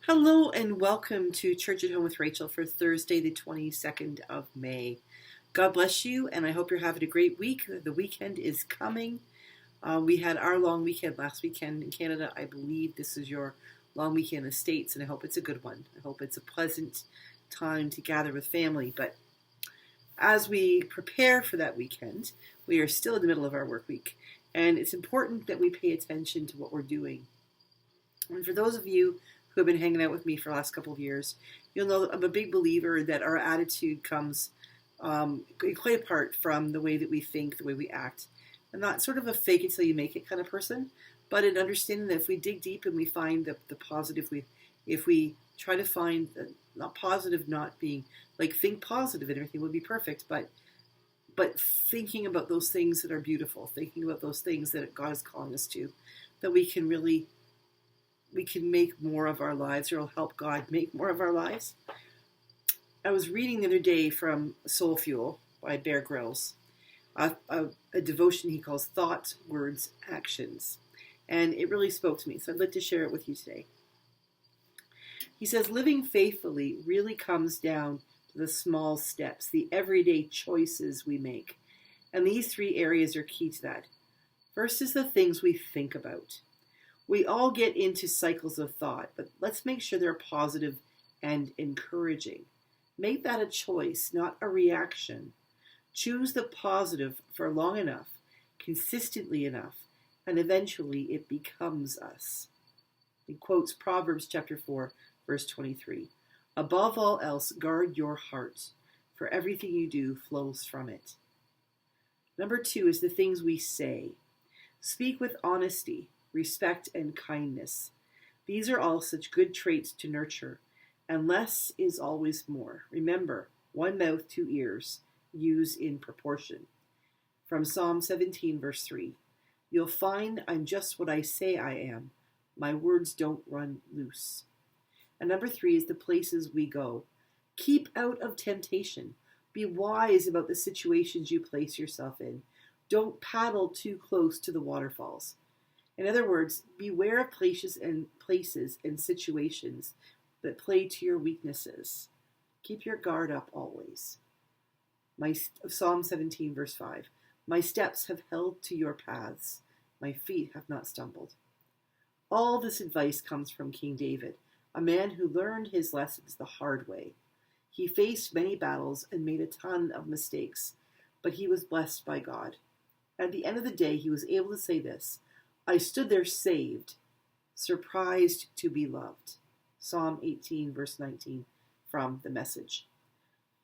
Hello and welcome to Church at Home with Rachael for Thursday, the 22nd of May. God bless you, and I hope you're having a great week. The weekend is coming. We had our long weekend last weekend in Canada. I believe this is your long weekend in the States, and I hope it's a good one. I hope it's a pleasant time to gather with family. But as we prepare for that weekend, we are still in the middle of our work week, and it's important that we pay attention to what we're doing. And for those of you who have been hanging out with me for the last couple of years, you'll know that I'm a big believer that our attitude comes quite apart from the way that we think, the way we act. I'm not sort of a fake until you make it kind of person, but in understanding that if we dig deep and we find the positive, if we try to find not positive, not being like think positive and everything would be perfect, but thinking about those things that are beautiful, thinking about those things that God is calling us to, that we can make more of our lives, or it'll help God make more of our lives. I was reading the other day from Soul Fuel by Bear Grylls, a devotion he calls Thoughts, Words, Actions. And it really spoke to me, so I'd like to share it with you today. He says, living faithfully really comes down to the small steps, the everyday choices we make. And these three areas are key to that. First is the things we think about. We all get into cycles of thought, but let's make sure they're positive and encouraging. Make that a choice, not a reaction. Choose the positive for long enough, consistently enough, and eventually it becomes us. He quotes Proverbs chapter 4, verse 23. Above all else, guard your heart, for everything you do flows from it. Number 2 is the things we say. Speak with honesty, respect, and kindness. These are all such good traits to nurture, and less is always more. Remember, one mouth, two ears, use in proportion. From Psalm 17, verse 3. You'll find I'm just what I say I am. My words don't run loose. And number 3 is the places we go. Keep out of temptation. Be wise about the situations you place yourself in. Don't paddle too close to the waterfalls. In other words, beware of places and situations that play to your weaknesses. Keep your guard up always. Psalm 17, verse 5. My steps have held to your paths. My feet have not stumbled. All this advice comes from King David, a man who learned his lessons the hard way. He faced many battles and made a ton of mistakes, but he was blessed by God. At the end of the day, he was able to say this, I stood there saved, surprised to be loved. Psalm 18, verse 19, from the Message.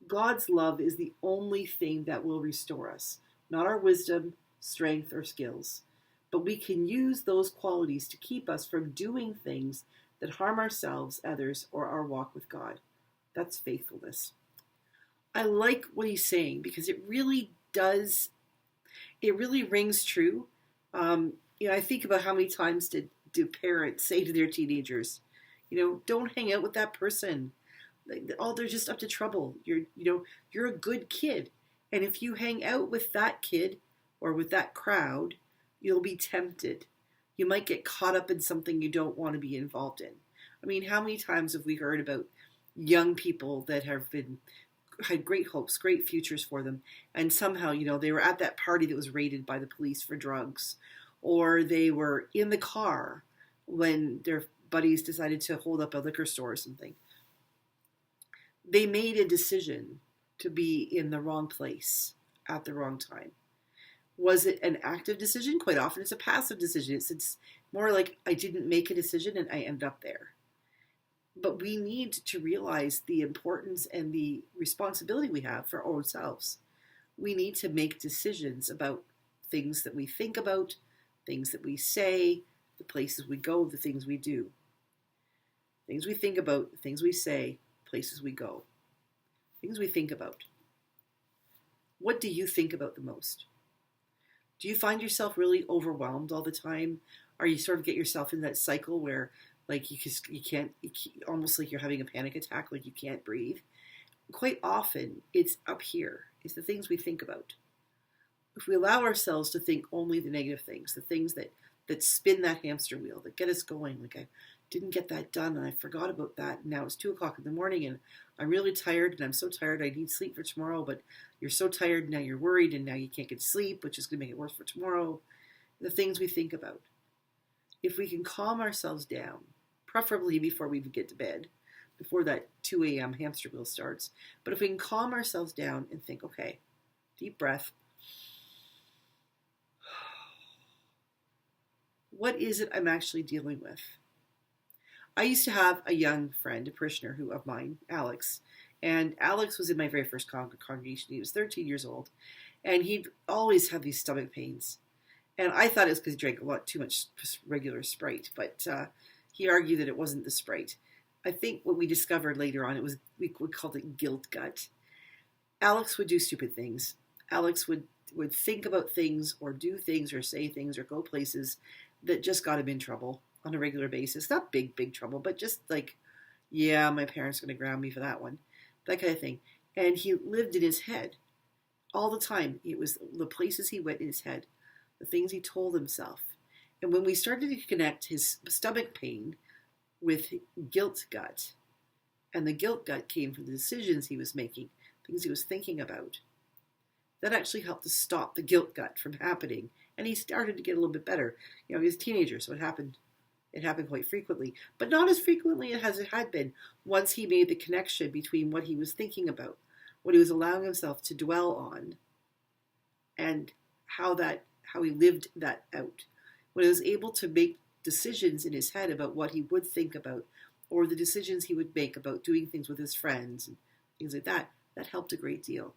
God's love is the only thing that will restore us, not our wisdom, strength, or skills. But we can use those qualities to keep us from doing things that harm ourselves, others, or our walk with God. That's faithfulness. I like what he's saying because it really rings true. I think about how many times do parents say to their teenagers, don't hang out with that person. They're just up to trouble. You're a good kid. And if you hang out with that kid or with that crowd, you'll be tempted. You might get caught up in something you don't want to be involved in. I mean, how many times have we heard about young people that had great hopes, great futures for them, and somehow, they were at that party that was raided by the police for drugs, or they were in the car when their buddies decided to hold up a liquor store or something. They made a decision to be in the wrong place at the wrong time. Was it an active decision? Quite often it's a passive decision. It's more like I didn't make a decision and I ended up there. But we need to realize the importance and the responsibility we have for ourselves. We need to make decisions about things that we think about, things that we say, the places we go, the things we do. Things we think about, things we say, places we go. Things we think about. What do you think about the most? Do you find yourself really overwhelmed all the time? Or you sort of get yourself in that cycle where like you can't, almost like you're having a panic attack, like you can't breathe? Quite often it's up here. It's the things we think about. If we allow ourselves to think only the negative things, the things that spin that hamster wheel, that get us going, like didn't get that done and I forgot about that. And now it's 2 o'clock in the morning and I'm really tired and I'm so tired I need sleep for tomorrow, but you're so tired and now you're worried and now you can't get sleep, which is going to make it worse for tomorrow. The things we think about. If we can calm ourselves down, preferably before we even get to bed, before that 2 a.m. hamster wheel starts, but if we can calm ourselves down and think, okay, deep breath. What is it I'm actually dealing with? I used to have a young friend, a parishioner of mine, Alex, and Alex was in my very first congregation. He was 13 years old, and he'd always have these stomach pains. And I thought it was because he drank too much regular Sprite, but he argued that it wasn't the Sprite. I think what we discovered later on, we called it guilt gut. Alex would do stupid things. Alex would think about things or do things or say things or go places that just got him in trouble on a regular basis. Not big trouble, but just like, yeah, my parents are going to ground me for that one. That kind of thing. And he lived in his head all the time. It was the places he went in his head, the things he told himself. And when we started to connect his stomach pain with guilt gut, and the guilt gut came from the decisions he was making, things he was thinking about, that actually helped to stop the guilt gut from happening. And he started to get a little bit better. He was a teenager, so it happened quite frequently, but not as frequently as it had been once he made the connection between what he was thinking about, what he was allowing himself to dwell on, and how he lived that out. When he was able to make decisions in his head about what he would think about, or the decisions he would make about doing things with his friends and things like that, that helped a great deal.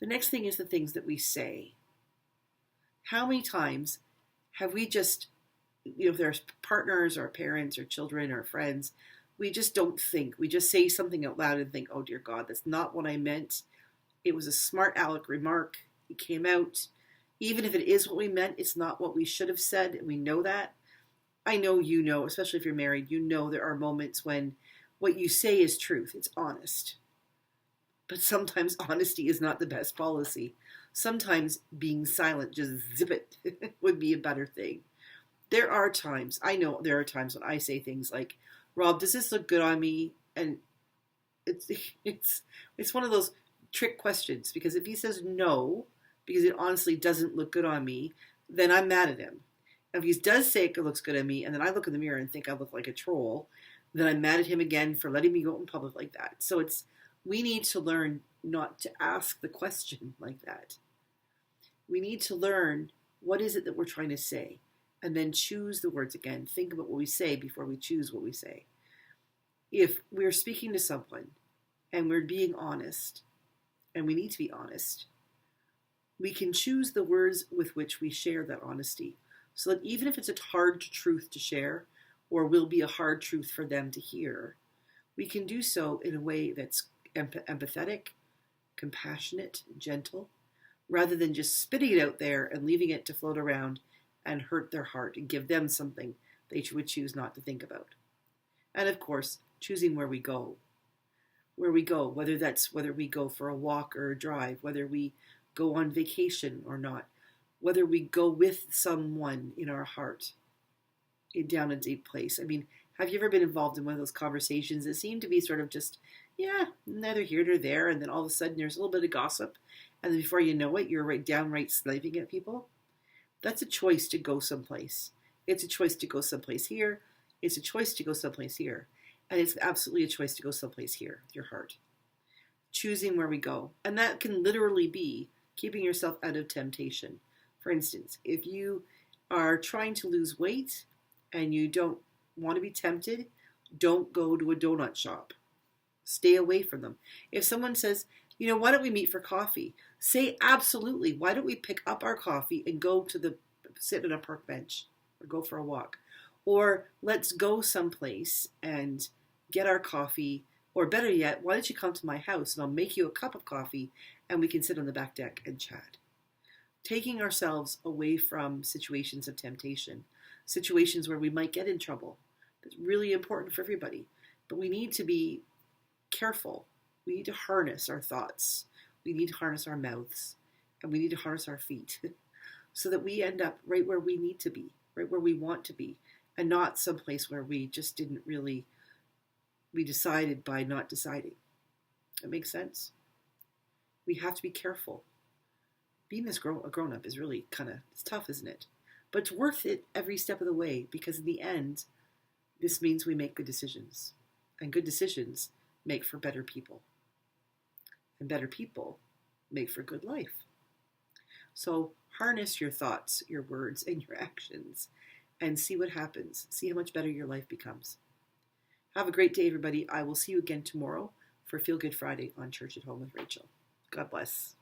The next thing is the things that we say. How many times have we just, if there's partners or parents or children or friends, we just don't think. We just say something out loud and think, oh dear God, that's not what I meant. It was a smart aleck remark. It came out. Even if it is what we meant, it's not what we should have said, and we know that. I know you know, especially if you're married, you know there are moments when what you say is truth. It's honest. But sometimes honesty is not the best policy. Sometimes being silent, just zip it, would be a better thing. I know there are times when I say things like, Rob, does this look good on me? And it's one of those trick questions, because if he says no, because it honestly doesn't look good on me, then I'm mad at him. And if he does say it looks good on me, and then I look in the mirror and think I look like a troll, then I'm mad at him again for letting me go out in public like that. So we need to learn not to ask the question like that. We need to learn what is it that we're trying to say, and then choose the words again. Think about what we say before we choose what we say. If we're speaking to someone and we're being honest, and we need to be honest, we can choose the words with which we share that honesty, so that even if it's a hard truth to share, or will be a hard truth for them to hear, we can do so in a way that's empathetic, compassionate, gentle, rather than just spitting it out there and leaving it to float around and hurt their heart and give them something they would choose not to think about. And of course, choosing where we go. Whether we go for a walk or a drive, whether we go on vacation or not, whether we go with someone in our heart down a deep place. I mean, have you ever been involved in one of those conversations that seem to be sort of just, neither here nor there, and then all of a sudden there's a little bit of gossip, and then before you know it, you're downright sniping at people? That's a choice to go someplace. It's a choice to go someplace here. It's a choice to go someplace here. And it's absolutely a choice to go someplace here, with your heart. Choosing where we go. And that can literally be keeping yourself out of temptation. For instance, if you are trying to lose weight and you don't want to be tempted, don't go to a donut shop. Stay away from them. If someone says, why don't we meet for coffee? Say absolutely. Why don't we pick up our coffee and go to sit on a park bench or go for a walk? Or let's go someplace and get our coffee. Or better yet, why don't you come to my house and I'll make you a cup of coffee and we can sit on the back deck and chat. Taking ourselves away from situations of temptation, situations where we might get in trouble. That's really important for everybody. But we need to be careful. We need to harness our thoughts. We need to harness our mouths. And we need to harness our feet so that we end up right where we need to be, right where we want to be. and not someplace where we just didn't really, we decided by not deciding. That makes sense? We have to be careful. Being a grown up is really it's tough, isn't it? But it's worth it every step of the way, because in the end, this means we make good decisions. And good decisions make for better people. And better people make for good life. So harness your thoughts, your words, and your actions, and see what happens. See how much better your life becomes. Have a great day, everybody. I will see you again tomorrow for Feel Good Friday on Church at Home with Rachael. God bless.